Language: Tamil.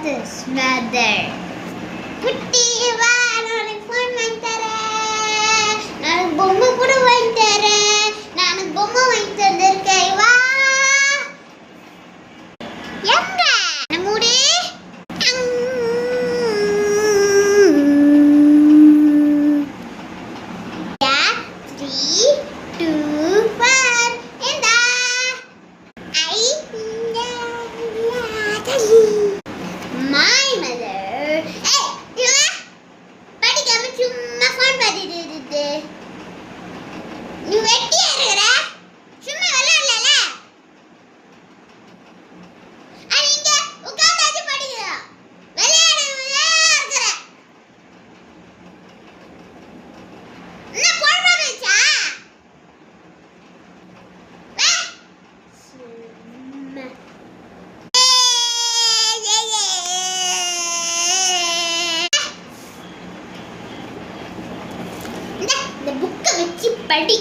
this mother. குட்டி வா நான் ஃபோன் வாங்கி தரேன். நான் பொம்மை கூட வாங்கி தரேன். நான் பொம்மை வாங்கி தந்திருக்கேன். வா எங்க நம்மூடி My mother. Hey, Dila. படிக்காம சும்மா ஃபோன் பார்த்துட்டு இருக்கு. நீ வெட்டியா இருக்கற? சும்மா விளையாடல. அங்க உட்கார்ந்து படிங்க. விளையாடவே இருக்கற. என்ன ஃபோன் பார்த்துச்சா? வா. சும்மா இந்த புக்கை வச்சு படி.